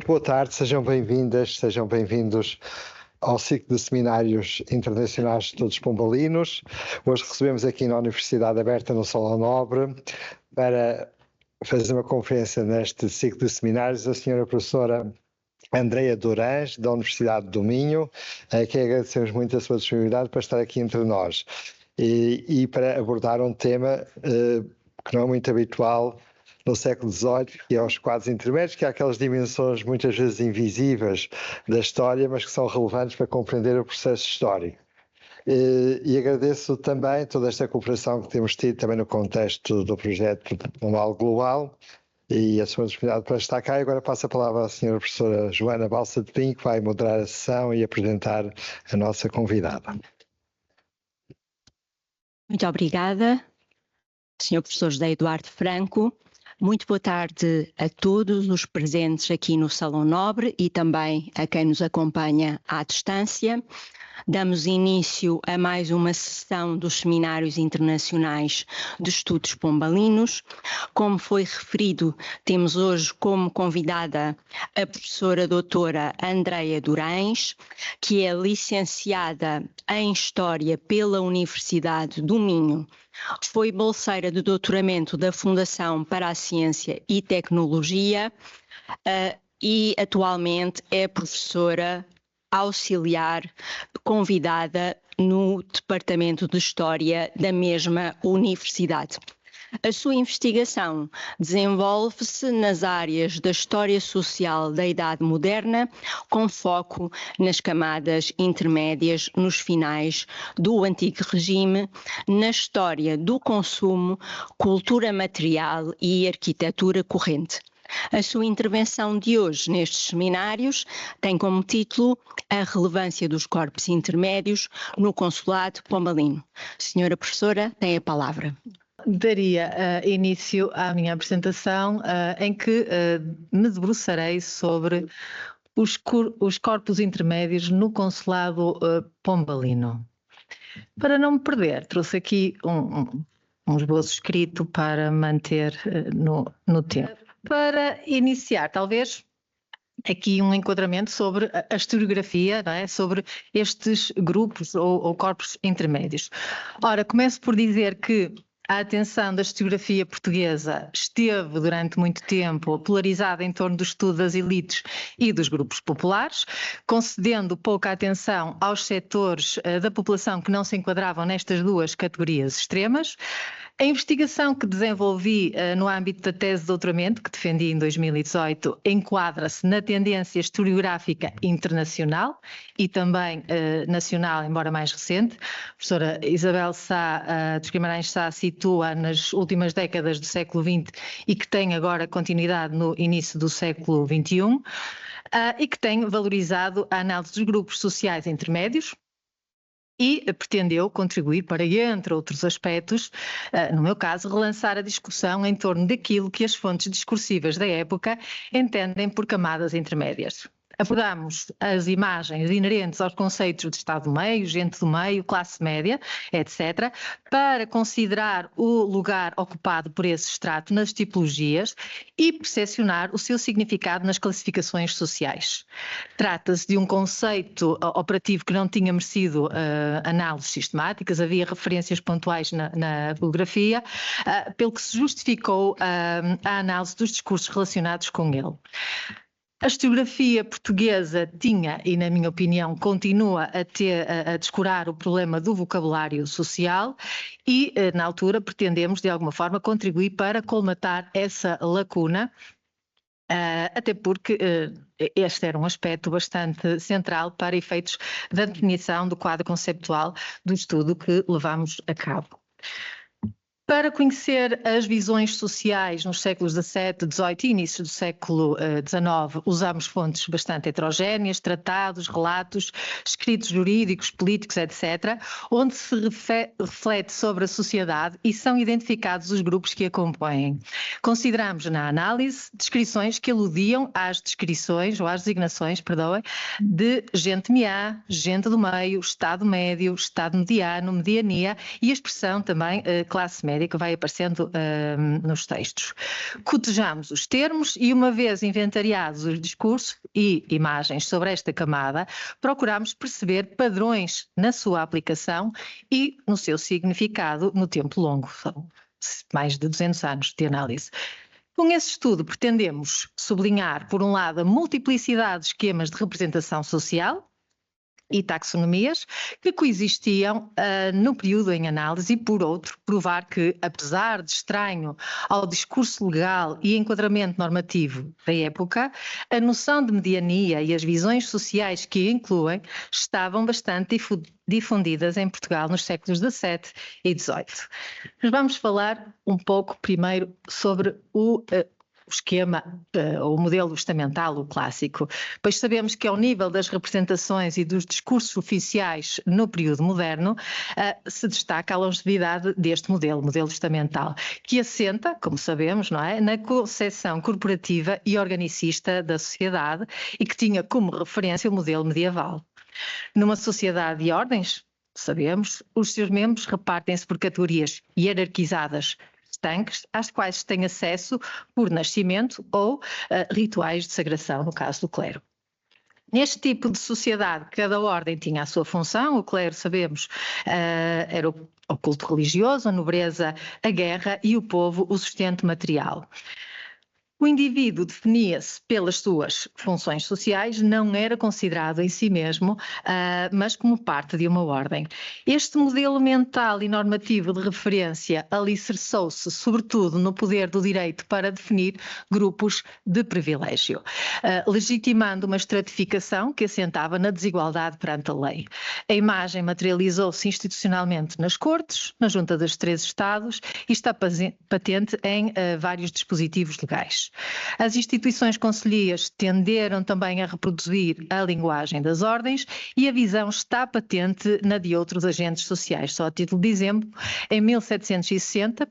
Muito boa tarde, sejam bem-vindas, sejam bem-vindos ao ciclo de seminários internacionais de estudos pombalinos. Hoje recebemos aqui na Universidade Aberta no Salão Nobre para fazer uma conferência neste ciclo de seminários a senhora professora Andreia Durães, da Universidade do Minho, a quem agradecemos muito a sua disponibilidade para estar aqui entre nós e para abordar um tema que não é muito habitual no século XVIII, que é os quadros intermédios, que há aquelas dimensões muitas vezes invisíveis da história, mas que são relevantes para compreender o processo histórico. E agradeço também toda esta cooperação que temos tido também no contexto do projeto Manual Global e a sua disponibilidade para estar cá. E agora passo a palavra à senhora professora Joana Balsa de Pinho, que vai moderar a sessão e apresentar a nossa convidada. Muito obrigada, senhor professor José Eduardo Franco. Muito boa tarde a todos os presentes aqui no Salão Nobre e também a quem nos acompanha à distância. Damos início a mais uma sessão dos Seminários Internacionais de Estudos Pombalinos. Como foi referido, temos hoje como convidada a professora doutora Andreia Durães, que é licenciada em História pela Universidade do Minho. Foi bolseira de doutoramento da Fundação para a Ciência e Tecnologia e atualmente é professora auxiliar convidada no Departamento de História da mesma universidade. A sua investigação desenvolve-se nas áreas da história social da Idade Moderna, com foco nas camadas intermédias nos finais do Antigo Regime, na história do consumo, cultura material e arquitetura corrente. A sua intervenção de hoje nestes seminários tem como título A relevância dos corpos intermédios no consulado pombalino. Senhora professora, tem a palavra. Daria início à minha apresentação em que me debruçarei sobre os corpos intermédios no consulado pombalino. Para não me perder, trouxe aqui um esboço escrito para manter no tempo. Para iniciar, talvez, aqui um enquadramento sobre a historiografia, não é? Sobre estes grupos ou corpos intermédios. Ora, começo por dizer que a atenção da historiografia portuguesa esteve durante muito tempo polarizada em torno do estudo das elites e dos grupos populares, concedendo pouca atenção aos setores da população que não se enquadravam nestas duas categorias extremas. A investigação que desenvolvi no âmbito da tese de doutoramento, que defendi em 2018, enquadra-se na tendência historiográfica internacional e também nacional, embora mais recente. A professora Isabel Sá, dos Guimarães Sá, situa nas últimas décadas do século XX e que tem agora continuidade no início do século XXI, e que tem valorizado a análise dos grupos sociais intermédios, e pretendeu contribuir para, entre outros aspectos, no meu caso, relançar a discussão em torno daquilo que as fontes discursivas da época entendem por camadas intermédias. Abordamos as imagens inerentes aos conceitos de Estado do meio, gente do meio, classe média, etc., para considerar o lugar ocupado por esse estrato nas tipologias e percepcionar o seu significado nas classificações sociais. Trata-se de um conceito operativo que não tinha merecido análises sistemáticas, havia referências pontuais na bibliografia, pelo que se justificou a análise dos discursos relacionados com ele. A historiografia portuguesa tinha, e na minha opinião continua a descurar o problema do vocabulário social e, na altura, pretendemos de alguma forma contribuir para colmatar essa lacuna, até porque este era um aspecto bastante central para efeitos da definição do quadro conceptual do estudo que levamos a cabo. Para conhecer as visões sociais nos séculos XVII, XVIII e início do século XIX, usamos fontes bastante heterogéneas, tratados, relatos, escritos jurídicos, políticos, etc., onde se reflete sobre a sociedade e são identificados os grupos que a compõem. Consideramos na análise descrições que aludiam às descrições, ou às designações, perdoem, de gente meá, gente do meio, estado médio, estado mediano, mediania e a expressão também classe média. média que vai aparecendo nos textos. Cotejamos os termos e, uma vez inventariados os discursos e imagens sobre esta camada, procuramos perceber padrões na sua aplicação e no seu significado no tempo longo. São mais de 200 anos de análise. Com esse estudo, pretendemos sublinhar, por um lado, a multiplicidade de esquemas de representação social e taxonomias que coexistiam no período em análise e, por outro, provar que, apesar de estranho ao discurso legal e enquadramento normativo da época, a noção de mediania e as visões sociais que a incluem estavam bastante difundidas em Portugal nos séculos XVII e XVIII. Mas vamos falar um pouco primeiro sobre o esquema, o modelo estamental, o clássico, pois sabemos que ao nível das representações e dos discursos oficiais no período moderno, se destaca a longevidade deste modelo estamental, que assenta, como sabemos, não é, na concepção corporativa e organicista da sociedade e que tinha como referência o modelo medieval. Numa sociedade de ordens, sabemos, os seus membros repartem-se por categorias hierarquizadas estanques, às quais têm acesso por nascimento ou rituais de sagração, no caso do clero. Neste tipo de sociedade, cada ordem tinha a sua função. O clero, sabemos, era o culto religioso, a nobreza, a guerra e o povo, o sustento material. O indivíduo definia-se pelas suas funções sociais, não era considerado em si mesmo, mas como parte de uma ordem. Este modelo mental e normativo de referência alicerçou-se sobretudo no poder do direito para definir grupos de privilégio, legitimando uma estratificação que assentava na desigualdade perante a lei. A imagem materializou-se institucionalmente nas Cortes, na Junta dos 13 Estados e está patente em vários dispositivos legais. As instituições conselheiras tenderam também a reproduzir a linguagem das ordens e a visão está patente na de outros agentes sociais. Só a título de exemplo, em 1760,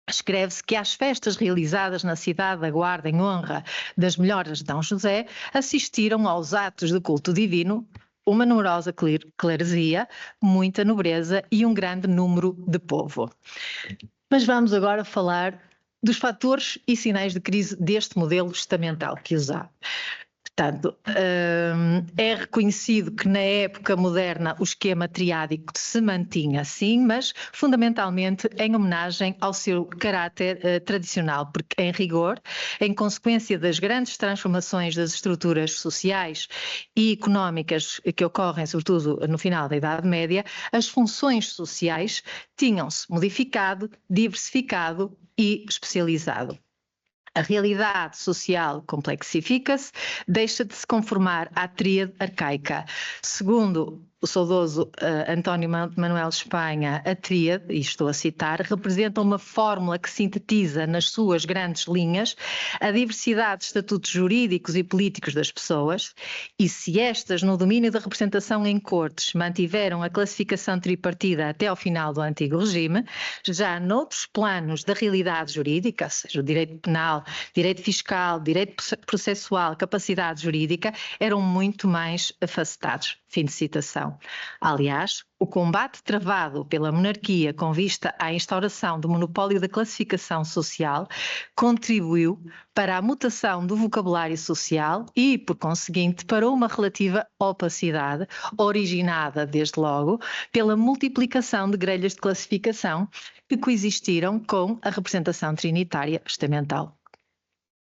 escreve-se que às festas realizadas na cidade da Guarda em honra das melhoras de D. José, assistiram aos atos de culto divino uma numerosa cleresia, muita nobreza e um grande número de povo. Mas vamos agora falar dos fatores e sinais de crise deste modelo estamental que usava. Portanto, é reconhecido que na época moderna o esquema triádico se mantinha assim, mas fundamentalmente em homenagem ao seu caráter tradicional, porque em rigor, em consequência das grandes transformações das estruturas sociais e económicas que ocorrem sobretudo no final da Idade Média, as funções sociais tinham-se modificado, diversificado e especializado. A realidade social complexifica-se, deixa de se conformar à tríade arcaica. Segundo o saudoso António Manuel Espanha, a tríade, e estou a citar, representa uma fórmula que sintetiza nas suas grandes linhas a diversidade de estatutos jurídicos e políticos das pessoas, e se estas, no domínio da representação em cortes, mantiveram a classificação tripartida até ao final do antigo regime, já noutros planos da realidade jurídica, ou seja, o direito penal, direito fiscal, direito processual, capacidade jurídica, eram muito mais afetados. Fim de citação. Aliás, o combate travado pela monarquia com vista à instauração do monopólio da classificação social contribuiu para a mutação do vocabulário social e, por conseguinte, para uma relativa opacidade, originada, desde logo, pela multiplicação de grelhas de classificação que coexistiram com a representação trinitária estamental.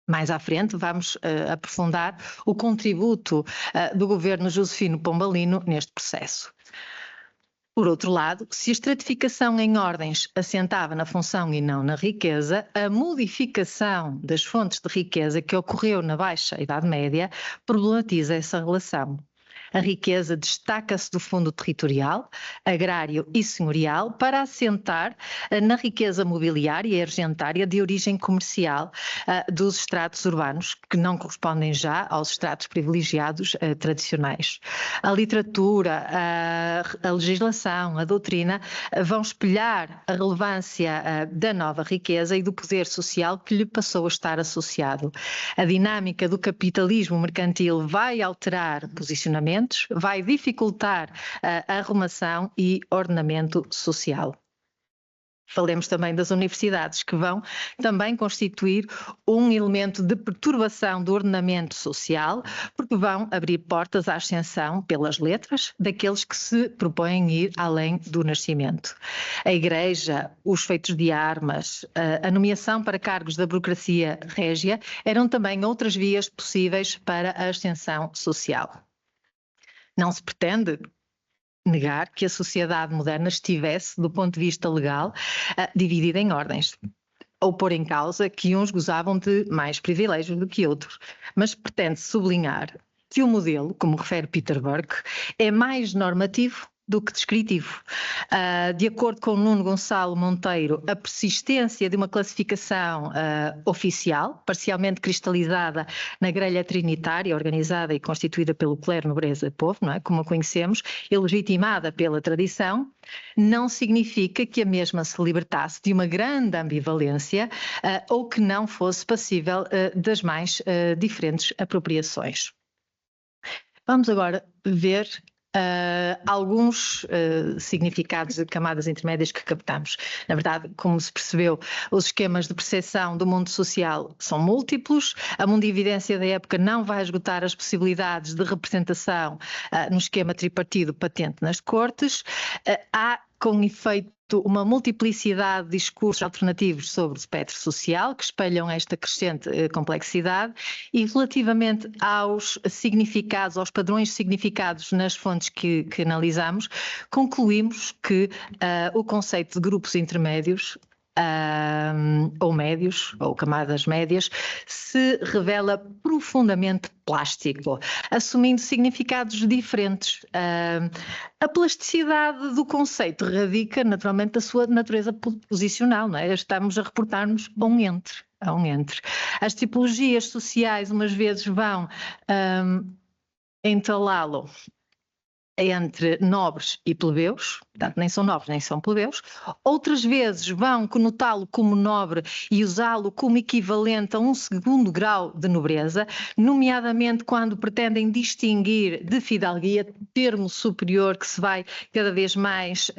Mais à frente vamos aprofundar o contributo do governo Josefino Pombalino neste processo. Por outro lado, se a estratificação em ordens assentava na função e não na riqueza, a modificação das fontes de riqueza que ocorreu na Baixa Idade Média problematiza essa relação. A riqueza destaca-se do fundo territorial, agrário e senhorial para assentar na riqueza mobiliária e argentária de origem comercial dos estratos urbanos, que não correspondem já aos estratos privilegiados tradicionais. A literatura, a legislação, a doutrina vão espelhar a relevância da nova riqueza e do poder social que lhe passou a estar associado. A dinâmica do capitalismo mercantil vai alterar posicionamento, vai dificultar a arrumação e ordenamento social. Falemos também das universidades, que vão também constituir um elemento de perturbação do ordenamento social, porque vão abrir portas à ascensão pelas letras daqueles que se propõem ir além do nascimento. A Igreja, os feitos de armas, a nomeação para cargos da burocracia régia eram também outras vias possíveis para a ascensão social. Não se pretende negar que a sociedade moderna estivesse, do ponto de vista legal, dividida em ordens, ou pôr em causa que uns gozavam de mais privilégios do que outros, mas pretende sublinhar que o modelo, como refere Peter Burke, é mais normativo do que descritivo. De acordo com Nuno Gonçalo Monteiro, a persistência de uma classificação oficial, parcialmente cristalizada na grelha trinitária, organizada e constituída pelo clero, nobreza e povo, não é? Como a conhecemos, e legitimada pela tradição, não significa que a mesma se libertasse de uma grande ambivalência ou que não fosse passível das mais diferentes apropriações. Vamos agora ver alguns significados de camadas intermédias que captamos. Na verdade, como se percebeu, os esquemas de percepção do mundo social são múltiplos, a mundividência da época não vai esgotar as possibilidades de representação no esquema tripartido patente nas cortes, há com efeito uma multiplicidade de discursos alternativos sobre o espectro social que espelham esta crescente complexidade e relativamente aos significados, aos padrões de significados nas fontes que analisamos, concluímos que o conceito de grupos intermédios ou médios, ou camadas médias, se revela profundamente plástico, assumindo significados diferentes. A plasticidade do conceito radica naturalmente da sua natureza posicional, não é? Estamos a reportar-nos a um entre. As tipologias sociais umas vezes vão entalá-lo entre nobres e plebeus, portanto nem são nobres nem são plebeus, outras vezes vão conotá-lo como nobre e usá-lo como equivalente a um segundo grau de nobreza, nomeadamente quando pretendem distinguir de fidalguia, termo superior que se vai cada vez mais,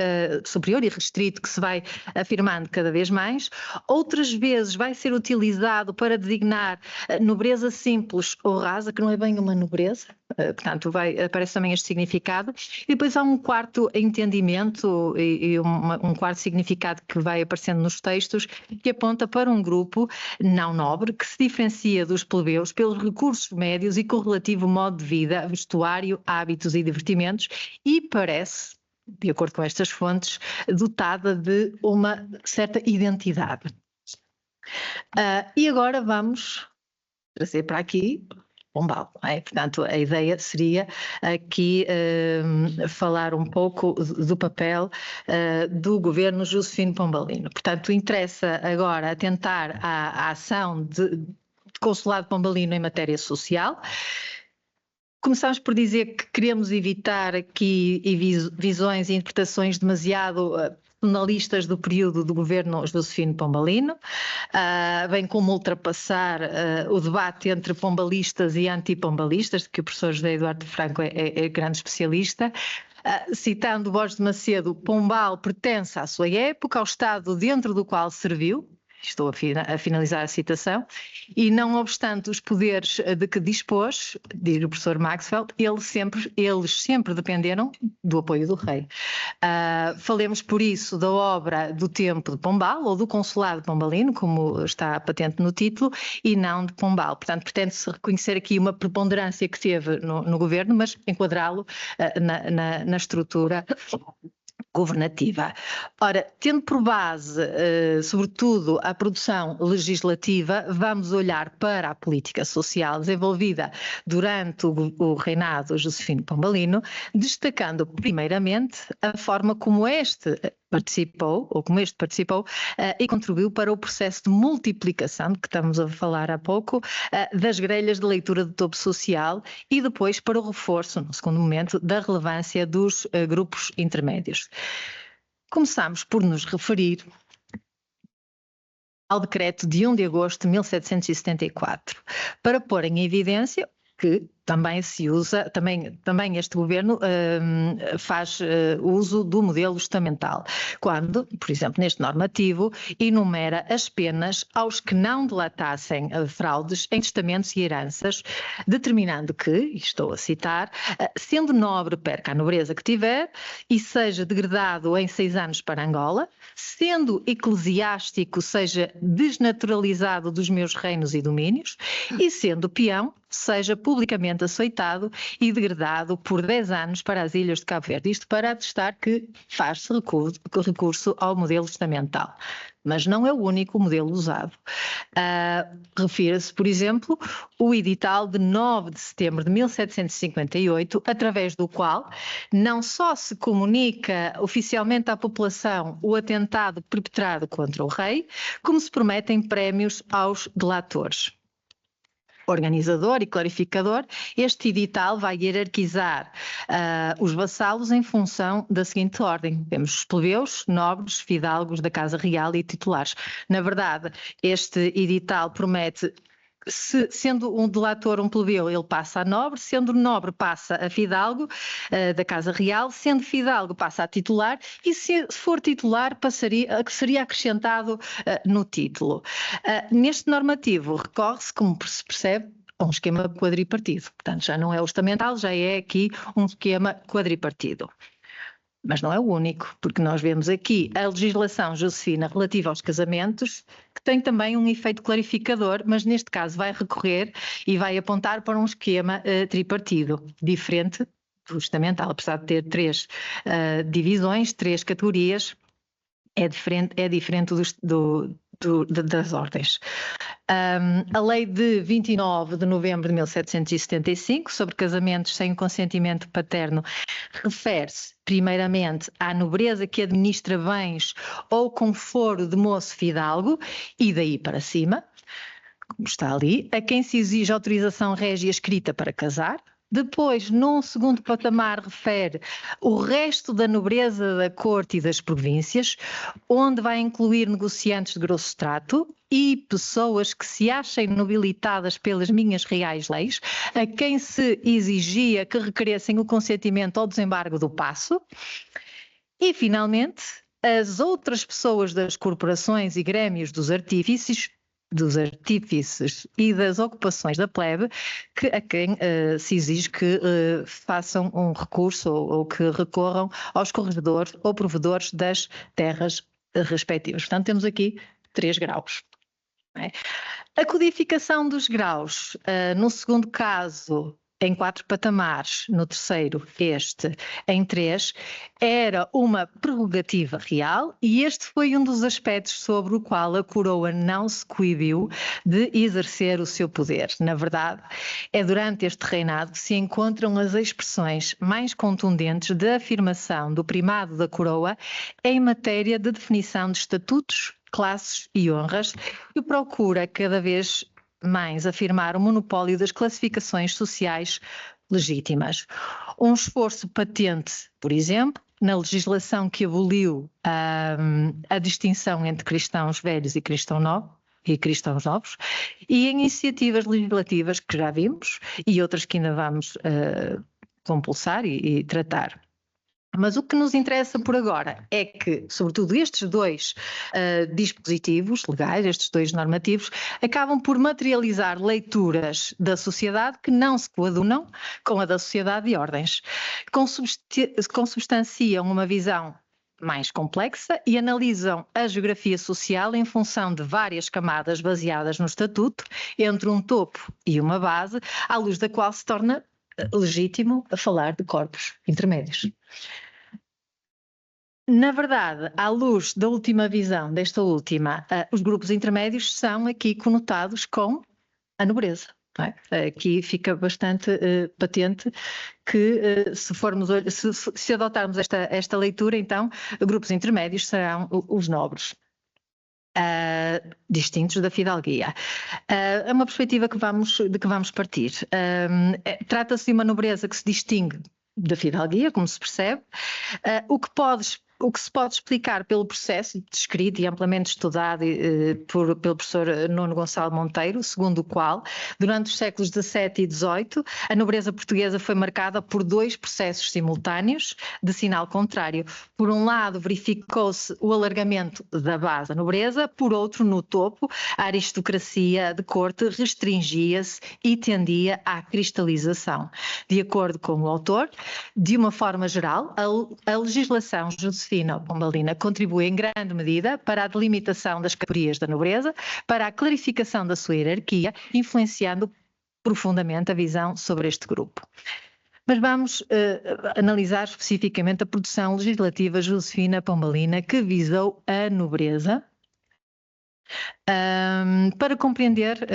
superior e restrito, que se vai afirmando cada vez mais, outras vezes vai ser utilizado para designar nobreza simples ou rasa, que não é bem uma nobreza, portanto aparece também este significado. E depois há um quarto entendimento e um quarto significado que vai aparecendo nos textos, que aponta para um grupo não nobre que se diferencia dos plebeus pelos recursos médios e com o relativo modo de vida, vestuário, hábitos e divertimentos, e parece, de acordo com estas fontes, dotada de uma certa identidade. E agora vamos trazer para aqui Pombal, não é? Portanto, a ideia seria aqui falar um pouco do papel do governo Josefino Pombalino. Portanto, interessa agora atentar à ação de consulado pombalino em matéria social. Começamos por dizer que queremos evitar aqui visões e interpretações demasiado personalistas do período do governo Josefino Pombalino, bem como ultrapassar o debate entre pombalistas e antipombalistas, de que o professor José Eduardo Franco é grande especialista. Citando Borges de Macedo, Pombal pertence à sua época, ao Estado dentro do qual serviu. Estou a finalizar a citação, e não obstante os poderes de que dispôs, diz o professor Maxwell, eles sempre dependeram do apoio do rei. Falemos por isso da obra do tempo de Pombal, ou do consulado pombalino, como está patente no título, e não de Pombal. Portanto, pretende-se reconhecer aqui uma preponderância que teve no governo, mas enquadrá-lo na estrutura governativa. Ora, tendo por base, sobretudo, a produção legislativa, vamos olhar para a política social desenvolvida durante o reinado Josefino Pombalino, destacando primeiramente a forma como este participou e contribuiu para o processo de multiplicação, de que estamos a falar há pouco, das grelhas de leitura do topo social e depois para o reforço, no segundo momento, da relevância dos grupos intermédios. Começamos por nos referir ao decreto de 1 de agosto de 1774, para pôr em evidência que também se usa, também este governo faz uso do modelo estamental, quando, por exemplo, neste normativo, enumera as penas aos que não delatassem fraudes em testamentos e heranças, determinando que, e estou a citar, sendo nobre perca a nobreza que tiver e seja degradado em 6 anos para Angola, sendo eclesiástico seja desnaturalizado dos meus reinos e domínios, e sendo peão seja publicamente açoitado e degradado por 10 anos para as ilhas de Cabo Verde. Isto para atestar que faz-se recurso ao modelo estamental. Mas não é o único modelo usado. Refira-se, por exemplo, o edital de 9 de setembro de 1758, através do qual não só se comunica oficialmente à população o atentado perpetrado contra o rei, como se prometem prémios aos delatores. Organizador e clarificador, este edital vai hierarquizar os vassalos em função da seguinte ordem. Temos os plebeus, nobres, fidalgos da Casa Real e titulares. Na verdade, este edital promete, sendo um delator um plebeu, ele passa a nobre, sendo nobre passa a fidalgo da Casa Real, sendo fidalgo passa a titular e se for titular seria acrescentado no título. Neste normativo recorre-se, como se percebe, a um esquema quadripartido. Portanto, já não é o estamental, já é aqui um esquema quadripartido. Mas não é o único, porque nós vemos aqui a legislação josefina relativa aos casamentos, que tem também um efeito clarificador, mas neste caso vai recorrer e vai apontar para um esquema tripartido, diferente do estamental, apesar de ter 3 divisões, 3 categorias, é diferente das ordens. A lei de 29 de novembro de 1775, sobre casamentos sem o consentimento paterno, refere-se primeiramente à nobreza que administra bens ou com foro de moço fidalgo e daí para cima, como está ali, a quem se exige autorização régia escrita para casar. Depois, num segundo patamar, refere o resto da nobreza da corte e das províncias, onde vai incluir negociantes de grosso trato e pessoas que se achem nobilitadas pelas minhas reais leis, a quem se exigia que requeressem o consentimento ao desembargo do paço. E, finalmente, as outras pessoas das corporações e grêmios dos artífices e das ocupações da plebe, a quem se exige que façam um recurso ou que recorram aos corregedores ou provedores das terras respectivas. Portanto, temos aqui 3 graus. A codificação dos graus, no segundo caso, em 4 patamares, no terceiro, em 3, era uma prerrogativa real e este foi um dos aspectos sobre o qual a coroa não se coibiu de exercer o seu poder. Na verdade, é durante este reinado que se encontram as expressões mais contundentes de afirmação do primado da coroa em matéria de definição de estatutos, classes e honras, e procura cada vez mais afirmar o monopólio das classificações sociais legítimas. Um esforço patente, por exemplo, na legislação que aboliu a distinção entre cristãos velhos e cristãos novos, e em iniciativas legislativas que já vimos e outras que ainda vamos compulsar e tratar. Mas o que nos interessa por agora é que, sobretudo, estes 2 dispositivos legais, estes 2 normativos, acabam por materializar leituras da sociedade que não se coadunam com a da sociedade de ordens, consubstanciam uma visão mais complexa e analisam a geografia social em função de várias camadas baseadas no estatuto, entre um topo e uma base, à luz da qual se torna legítimo a falar de corpos intermédios. Na verdade, à luz da última visão, desta última, os grupos intermédios são aqui conotados com a nobreza. Não é? Aqui fica bastante patente que se adotarmos esta leitura, então, grupos intermédios serão os nobres. Distintos da fidalguia. É uma perspectiva de que vamos partir. Trata-se de uma nobreza que se distingue da fidalguia, como se percebe, o que pode O que se pode explicar pelo processo descrito e amplamente estudado pelo professor Nuno Gonçalo Monteiro, segundo o qual, durante os séculos XVII e XVIII, a nobreza portuguesa foi marcada por dois processos simultâneos de sinal contrário. Por um lado, verificou-se o alargamento da base da nobreza, por outro, no topo, a aristocracia de corte restringia-se e tendia à cristalização. De acordo com o autor, de uma forma geral, a legislação josefina pombalina contribui em grande medida para a delimitação das categorias da nobreza, para a clarificação da sua hierarquia, influenciando profundamente a visão sobre este grupo. Mas vamos analisar especificamente a produção legislativa josefina pombalina que visou a nobreza, para compreender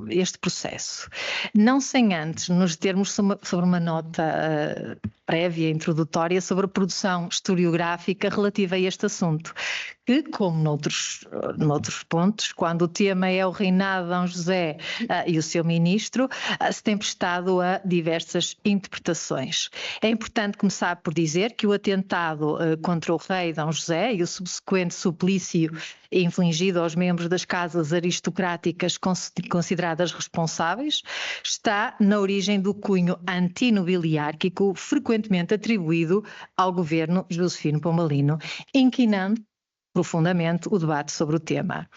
este processo. Não sem antes nos determos sobre uma nota prévia, introdutória, sobre a produção historiográfica relativa a este assunto, que, como noutros pontos, quando o tema é o reinado de Dom José e o seu ministro, se tem prestado a diversas interpretações. É importante começar por dizer que o atentado contra o rei Dom José e o subsequente suplício infligido aos membros das casas aristocráticas consideradas responsáveis está na origem do cunho antinobiliárquico frequentemente atribuído ao governo josefino pombalino, inquinando profundamente o debate sobre o tema.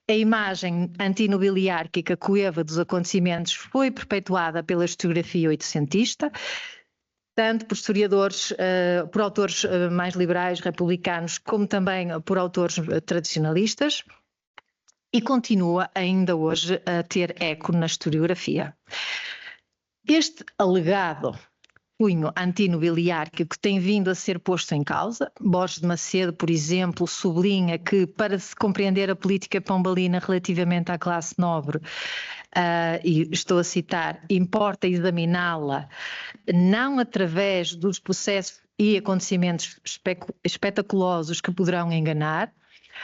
A imagem antinobiliárquica coeva dos acontecimentos foi perpetuada pela historiografia oitocentista, tanto por historiadores, por autores mais liberais, republicanos, como também por autores tradicionalistas, e continua ainda hoje a ter eco na historiografia. Este alegado cunho antinobiliárquico tem vindo a ser posto em causa. Borges de Macedo, por exemplo, sublinha que para se compreender a política pombalina relativamente à classe nobre, e estou a citar, importa examiná-la não através dos processos e acontecimentos espetaculosos que poderão enganar,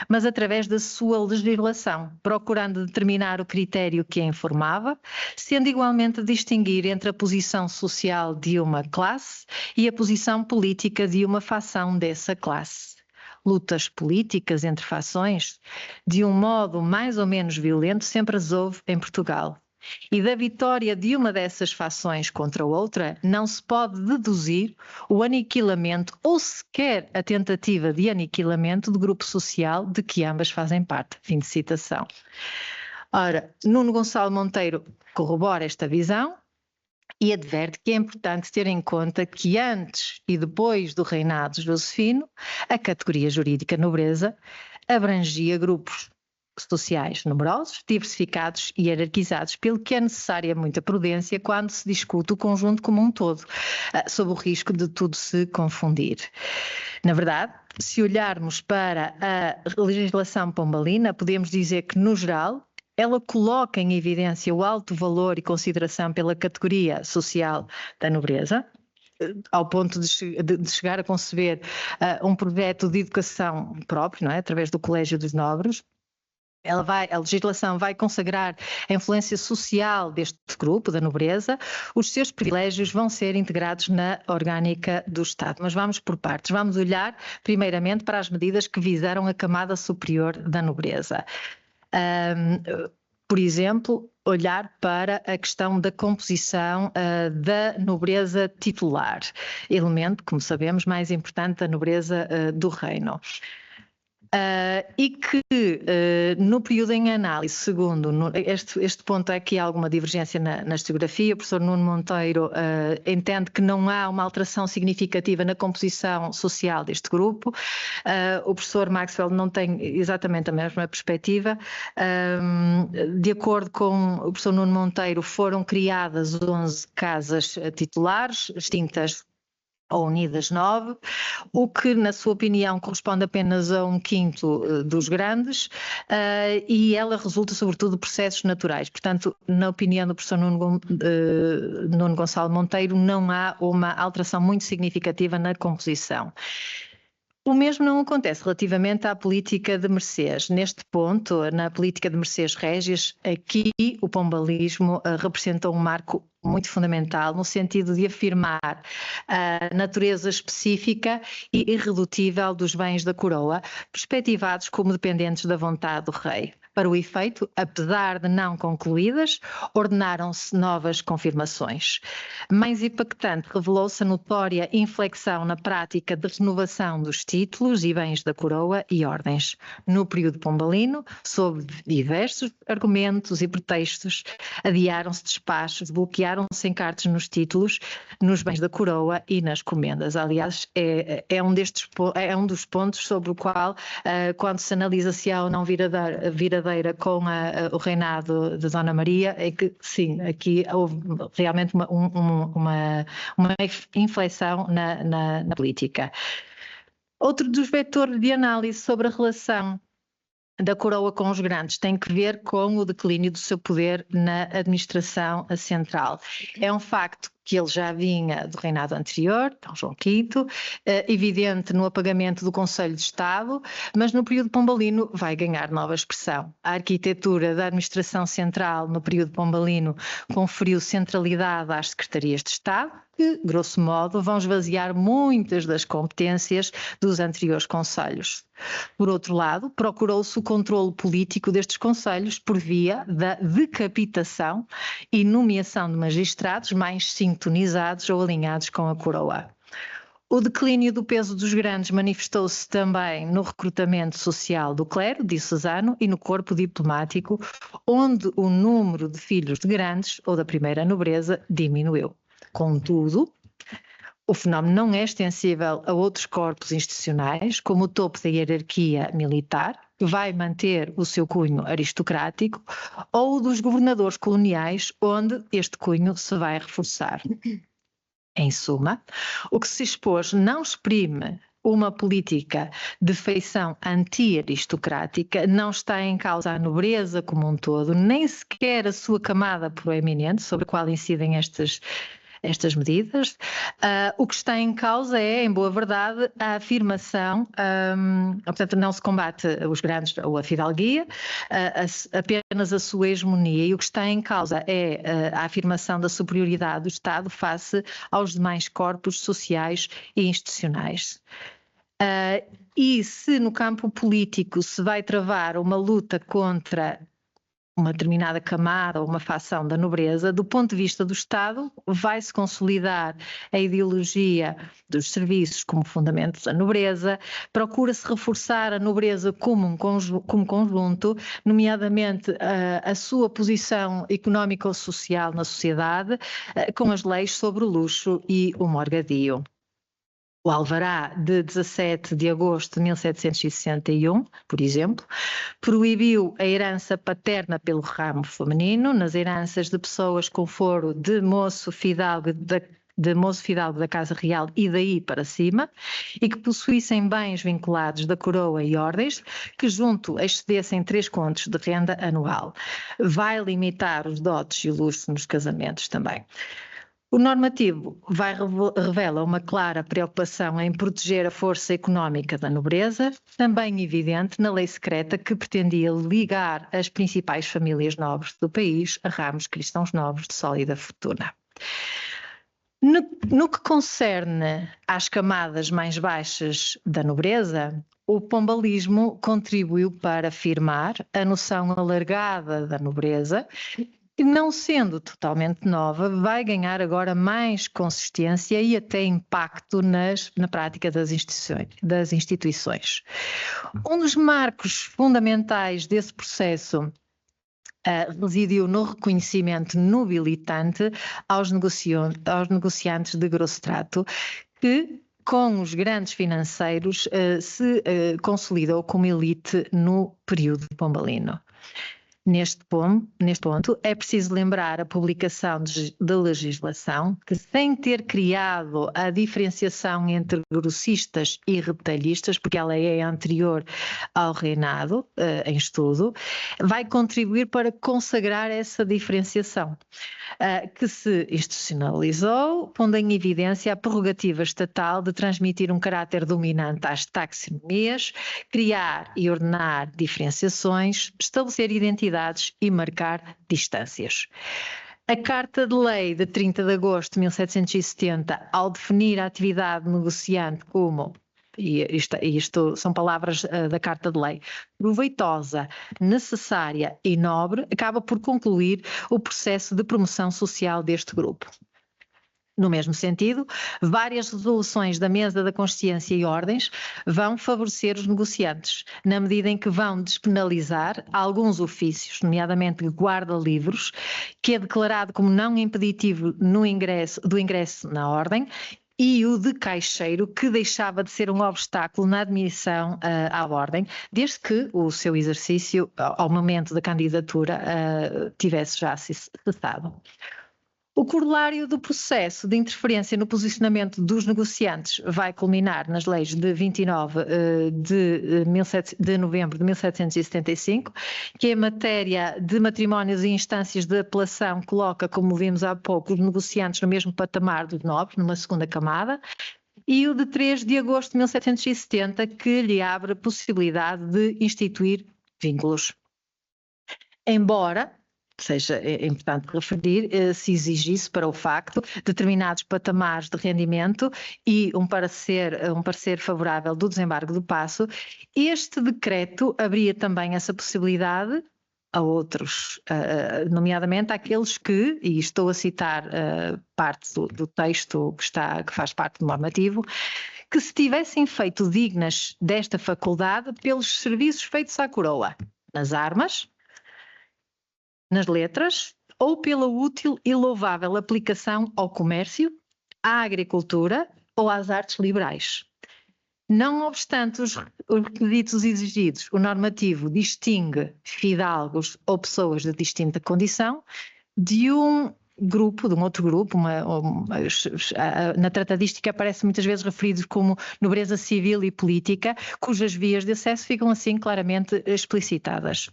mas através da sua legislação, procurando determinar o critério que a informava, sendo igualmente a distinguir entre a posição social de uma classe e a posição política de uma fação dessa classe. Lutas políticas entre fações, de um modo mais ou menos violento, sempre as houve em Portugal. E da vitória de uma dessas fações contra outra não se pode deduzir o aniquilamento ou sequer a tentativa de aniquilamento do grupo social de que ambas fazem parte. Fim de citação. Ora, Nuno Gonçalo Monteiro corrobora esta visão e adverte que é importante ter em conta que antes e depois do reinado josefino, a categoria jurídica nobreza abrangia grupos sociais numerosos, diversificados e hierarquizados, pelo que é necessária muita prudência quando se discute o conjunto como um todo, sob o risco de tudo se confundir. Na verdade, se olharmos para a legislação pombalina, podemos dizer que, no geral, ela coloca em evidência o alto valor e consideração pela categoria social da nobreza, ao ponto de chegar a conceber um projeto de educação próprio, não é? Através do Colégio dos Nobres. A legislação vai consagrar a influência social deste grupo, da nobreza, os seus privilégios vão ser integrados na orgânica do Estado. Mas vamos por partes, vamos olhar primeiramente para as medidas que visaram a camada superior da nobreza. Por exemplo, olhar para a questão da composição da nobreza titular, elemento, como sabemos, mais importante da nobreza do reino. E que no período em análise, segundo, este ponto é que há alguma divergência na historiografia, o professor Nuno Monteiro entende que não há uma alteração significativa na composição social deste grupo, o professor Maxwell não tem exatamente a mesma perspectiva. De acordo com o professor Nuno Monteiro, foram criadas 11 casas titulares, extintas ou unidas 9, o que, na sua opinião, corresponde apenas a 1/5 dos grandes, e ela resulta sobretudo de processos naturais. Portanto, na opinião do professor Nuno Gonçalo Monteiro, não há uma alteração muito significativa na composição. O mesmo não acontece relativamente à política de mercês. Neste ponto, na política de mercês régias, aqui o pombalismo representou um marco muito fundamental no sentido de afirmar a natureza específica e irredutível dos bens da coroa, perspectivados como dependentes da vontade do rei. Para o efeito, apesar de não concluídas, ordenaram-se novas confirmações. Mais impactante revelou-se a notória inflexão na prática de renovação dos títulos e bens da coroa e ordens. No período pombalino, sob diversos argumentos e pretextos, adiaram-se despachos, bloquearam-se encartes nos títulos, nos bens da coroa e nas comendas. Aliás, é um dos pontos sobre o qual, quando se analisa se há ou não viradeira com o reinado de Dona Maria, é que sim, aqui houve realmente uma inflexão na política. Outro dos vetores de análise sobre a relação da coroa com os grandes tem que ver com o declínio do seu poder na administração central. É um facto que ele já vinha do reinado anterior, Dom João V, evidente no apagamento do Conselho de Estado, mas no período pombalino vai ganhar nova expressão. A arquitetura da administração central no período pombalino conferiu centralidade às secretarias de Estado, que, grosso modo, vão esvaziar muitas das competências dos anteriores conselhos. Por outro lado, procurou-se o controle político destes conselhos por via da decapitação e nomeação de magistrados mais sintonizados ou alinhados com a coroa. O declínio do peso dos grandes manifestou-se também no recrutamento social do clero diocesano e no corpo diplomático, onde o número de filhos de grandes ou da primeira nobreza diminuiu. Contudo, o fenómeno não é extensível a outros corpos institucionais, como o topo da hierarquia militar, que vai manter o seu cunho aristocrático, ou o dos governadores coloniais, onde este cunho se vai reforçar. Em suma, o que se expôs não exprime uma política de feição anti-aristocrática, não está em causa a nobreza como um todo, nem sequer a sua camada proeminente, sobre a qual incidem estas medidas. O que está em causa é, em boa verdade, a afirmação, portanto não se combate os grandes ou a fidalguia, apenas a sua hegemonia, e o que está em causa é a afirmação da superioridade do Estado face aos demais corpos sociais e institucionais. E se no campo político se vai travar uma luta contra uma determinada camada ou uma facção da nobreza, do ponto de vista do Estado, vai-se consolidar a ideologia dos serviços como fundamento da nobreza, procura-se reforçar a nobreza como conjunto, nomeadamente a sua posição económica ou social na sociedade, com as leis sobre o luxo e o morgadio. O Alvará de 17 de agosto de 1761, por exemplo, proibiu a herança paterna pelo ramo feminino nas heranças de pessoas com foro de moço fidalgo da Casa Real e daí para cima, e que possuíssem bens vinculados da coroa e ordens, que junto excedessem 3 contos de renda anual. Vai limitar os dotes e o luxo nos casamentos também. O normativo revela uma clara preocupação em proteger a força económica da nobreza, também evidente na lei secreta que pretendia ligar as principais famílias nobres do país a ramos cristãos novos de sólida fortuna. No que concerne às camadas mais baixas da nobreza, o pombalismo contribuiu para afirmar a noção alargada da nobreza, que, não sendo totalmente nova, vai ganhar agora mais consistência e até impacto na prática das instituições. Um dos marcos fundamentais desse processo residiu no reconhecimento nobilitante aos negociantes de grosso trato, que com os grandes financeiros se consolidou como elite no período pombalino. Neste ponto, é preciso lembrar a publicação da legislação que, sem ter criado a diferenciação entre grossistas e retalhistas, porque ela é anterior ao reinado em estudo, vai contribuir para consagrar essa diferenciação, que se institucionalizou, pondo em evidência a prerrogativa estatal de transmitir um caráter dominante às taxonomias, criar e ordenar diferenciações, estabelecer identidades e marcar distâncias. A Carta de Lei de 30 de agosto de 1770, ao definir a atividade negociante como, e isto são palavras da Carta de Lei, proveitosa, necessária e nobre, acaba por concluir o processo de promoção social deste grupo. No mesmo sentido, várias resoluções da Mesa da Consciência e Ordens vão favorecer os negociantes, na medida em que vão despenalizar alguns ofícios, nomeadamente guarda-livros, que é declarado como não impeditivo do ingresso na Ordem, e o de caixeiro, que deixava de ser um obstáculo na admissão à Ordem, desde que o seu exercício, ao momento da candidatura, tivesse já cessado. O corolário do processo de interferência no posicionamento dos negociantes vai culminar nas leis de 29 de novembro de 1775, que em matéria de matrimónios e instâncias de apelação coloca, como vimos há pouco, os negociantes no mesmo patamar dos nobres, numa segunda camada, e o de 3 de agosto de 1770, que lhe abre a possibilidade de instituir vínculos. Embora seja, é importante referir, se exigisse para o facto determinados patamares de rendimento e um parecer favorável do desembargo do Paço, este decreto abria também essa possibilidade a outros, nomeadamente àqueles que, e estou a citar parte do texto que faz parte do normativo, que se tivessem feito dignas desta faculdade pelos serviços feitos à coroa, nas armas, nas letras, ou pela útil e louvável aplicação ao comércio, à agricultura ou às artes liberais. Não obstante os requisitos exigidos, o normativo distingue fidalgos ou pessoas de distinta condição de um outro grupo, na tratadística aparece muitas vezes referido como nobreza civil e política, cujas vias de acesso ficam assim claramente explicitadas.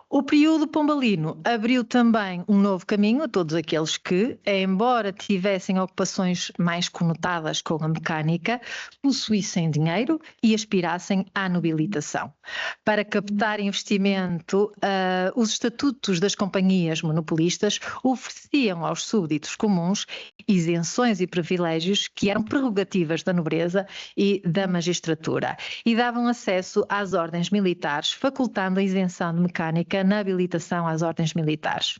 O período pombalino abriu também um novo caminho a todos aqueles que, embora tivessem ocupações mais conotadas com a mecânica, possuíssem dinheiro e aspirassem à nobilitação. Para captar investimento, os estatutos das companhias monopolistas ofereciam aos súbditos comuns isenções e privilégios que eram prerrogativas da nobreza e da magistratura e davam acesso às ordens militares, facultando a isenção de mecânica na habilitação às ordens militares.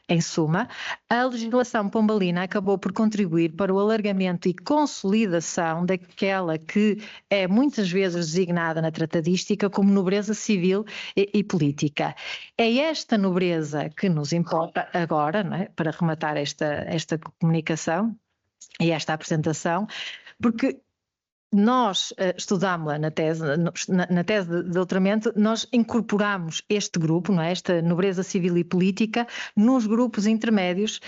Em suma, a legislação pombalina acabou por contribuir para o alargamento e consolidação daquela que é muitas vezes designada na tratadística como nobreza civil e política. É esta nobreza que nos importa agora, não é? Para rematar esta comunicação e esta apresentação, porque nós estudámos-la na tese de doutoramento, nós incorporamos este grupo, não é? Esta nobreza civil e política, nos grupos intermédios,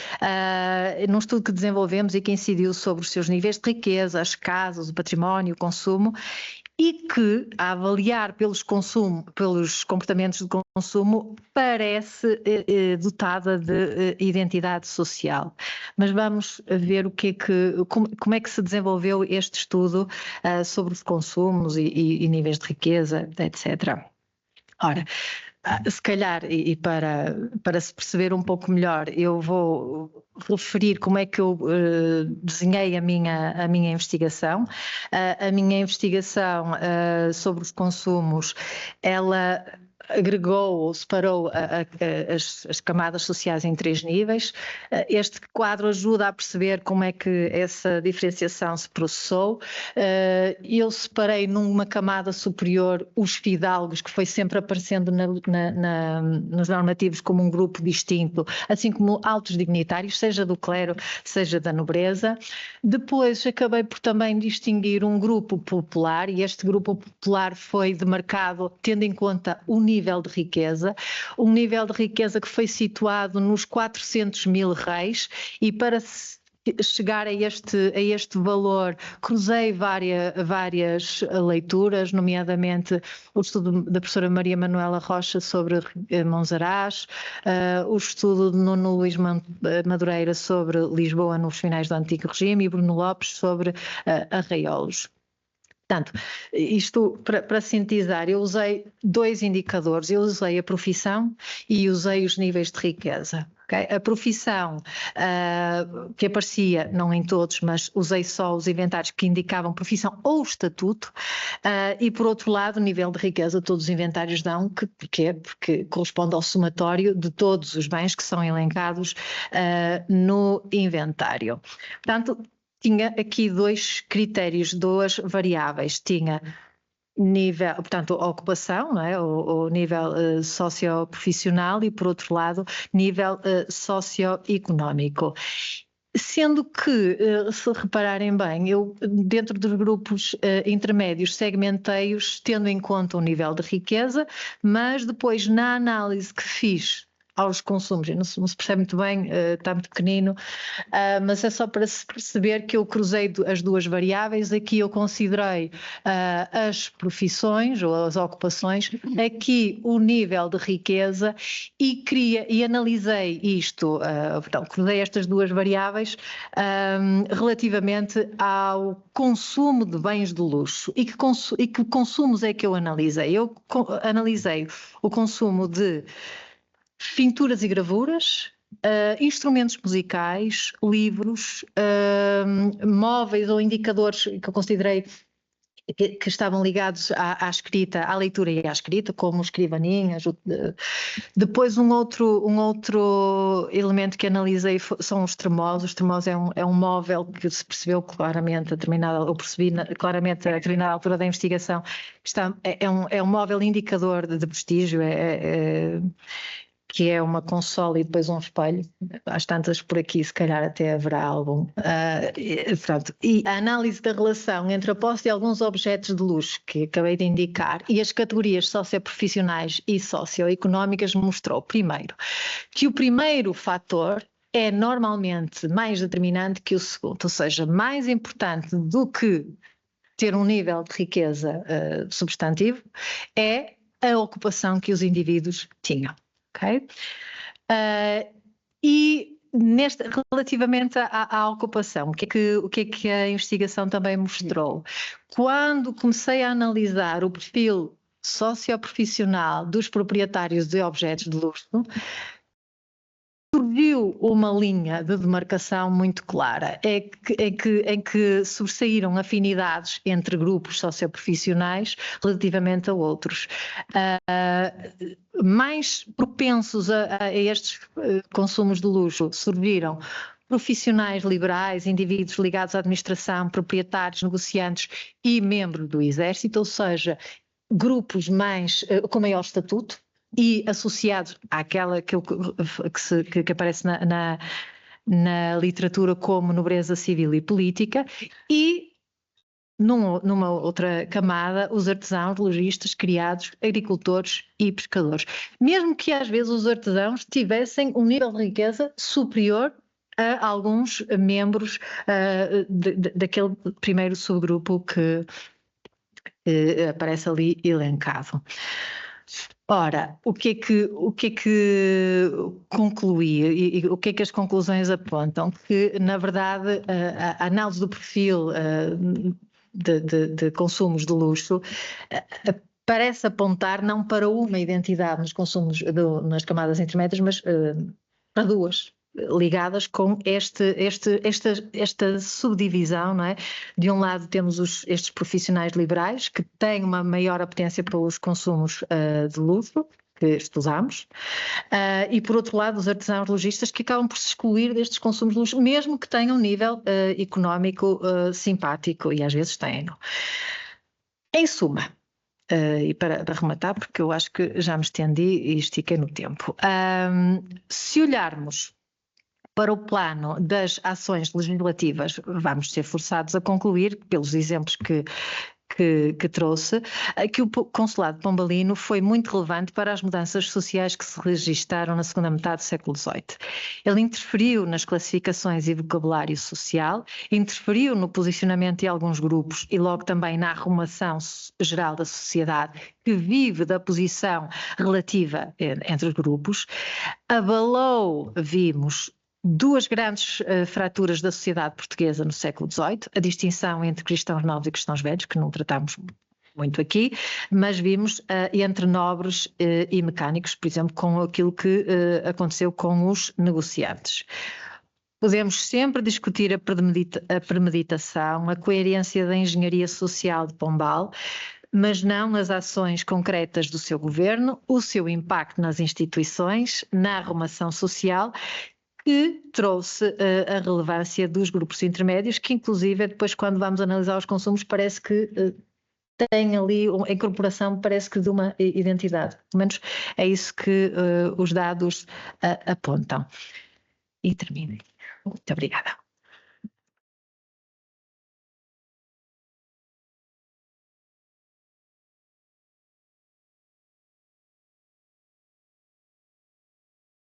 num estudo que desenvolvemos e que incidiu sobre os seus níveis de riqueza, as casas, o património, o consumo, e que, a avaliar pelos comportamentos de consumo, parece dotada de identidade social. Mas vamos ver como é que se desenvolveu este estudo sobre os consumos e níveis de riqueza, etc. Ora, se calhar, e para se perceber um pouco melhor, eu vou referir como é que eu desenhei a minha investigação. A minha investigação sobre os consumos, ela agregou ou separou as camadas sociais em 3 níveis. Este quadro ajuda a perceber como é que essa diferenciação se processou. Eu separei numa camada superior os fidalgos, que foi sempre aparecendo nos normativos como um grupo distinto, assim como altos dignitários, seja do clero, seja da nobreza. Depois acabei por também distinguir um grupo popular, e este grupo popular foi demarcado tendo em conta o nível de riqueza, um nível de riqueza que foi situado nos 400.000 réis, e para chegar a este valor cruzei várias leituras, nomeadamente o estudo da professora Maria Manuela Rocha sobre Monsaraz, o estudo de Nuno Luís Madureira sobre Lisboa nos finais do Antigo Regime e Bruno Lopes sobre Arraiolos. Portanto, isto para sintetizar, eu usei 2 indicadores, eu usei a profissão e usei os níveis de riqueza. Okay? A profissão que aparecia, não em todos, mas usei só os inventários que indicavam profissão ou estatuto, e por outro lado o nível de riqueza todos os inventários dão, porque corresponde ao somatório de todos os bens que são elencados no inventário. Portanto, tinha aqui dois critérios, duas variáveis, tinha nível, portanto, a ocupação, não é? o nível socioprofissional e, por outro lado, nível socioeconómico. Sendo que, se repararem bem, eu dentro dos grupos intermédios segmentei-os tendo em conta o nível de riqueza, mas depois na análise que fiz aos consumos, não se percebe muito bem, está muito pequenino, mas é só para se perceber que eu cruzei as duas variáveis. Aqui eu considerei as profissões ou as ocupações, aqui o nível de riqueza e analisei isto, portanto, cruzei estas duas variáveis relativamente ao consumo de bens de luxo. E que consumos é que eu analisei? Eu analisei o consumo de pinturas e gravuras, instrumentos musicais, livros, móveis ou indicadores que eu considerei que estavam ligados à escrita, à leitura e à escrita, como escrivaninhas. Depois um outro elemento que analisei são os termós. Os termós é um móvel que se percebeu claramente a determinada altura da investigação, é um móvel indicador de prestígio, que é uma consola e depois um espelho. Às tantas por aqui se calhar até haverá algum. E a análise da relação entre a posse de alguns objetos de luxo que acabei de indicar e as categorias socioprofissionais e socioeconómicas mostrou, primeiro, que o primeiro fator é normalmente mais determinante que o segundo, ou seja, mais importante do que ter um nível de riqueza substantivo é a ocupação que os indivíduos tinham. Okay? E relativamente à ocupação, o que é que a investigação também mostrou? Quando comecei a analisar o perfil socioprofissional dos proprietários de objetos de luxo, surgiu uma linha de demarcação muito clara, em que sobressaíram afinidades entre grupos socioprofissionais relativamente a outros. Mais propensos a estes consumos de luxo surgiram profissionais liberais, indivíduos ligados à administração, proprietários, negociantes e membros do exército, ou seja, grupos com maior estatuto e associados àquela que aparece na literatura como nobreza civil e política, e numa outra camada, os artesãos, lojistas, criados, agricultores e pescadores. Mesmo que às vezes os artesãos tivessem um nível de riqueza superior a alguns membros daquele primeiro subgrupo que aparece ali elencado. Ora, o que é que concluí e o que é que as conclusões apontam? Que, na verdade, a análise do perfil de consumos de luxo parece apontar não para uma identidade nos consumos, nas camadas intermédias, mas para duas, ligadas com esta subdivisão, não é? De um lado temos estes profissionais liberais que têm uma maior apetência pelos consumos de luxo, que estudamos, e por outro lado os artesãos lojistas que acabam por se excluir destes consumos de luxo, mesmo que tenham um nível económico simpático, e às vezes têm-no. Em suma, e para rematar, porque eu acho que já me estendi e estiquei no tempo, se olharmos para o plano das ações legislativas, vamos ser forçados a concluir, pelos exemplos que trouxe, que o Consulado de Pombalino foi muito relevante para as mudanças sociais que se registaram na segunda metade do século XVIII. Ele interferiu nas classificações e vocabulário social, interferiu no posicionamento de alguns grupos e logo também na arrumação geral da sociedade, que vive da posição relativa entre os grupos, abalou, vimos, duas grandes fraturas da sociedade portuguesa no século XVIII, a distinção entre cristãos novos e cristãos velhos, que não tratamos muito aqui, mas vimos entre nobres e mecânicos, por exemplo, com aquilo que aconteceu com os negociantes. Podemos sempre discutir a premeditação, a coerência da engenharia social de Pombal, mas não as ações concretas do seu governo, o seu impacto nas instituições, na arrumação social, que trouxe a relevância dos grupos intermédios, que inclusive depois quando vamos analisar os consumos parece que tem ali a incorporação, parece que de uma identidade. Pelo menos é isso que os dados apontam. E termino. Muito obrigada.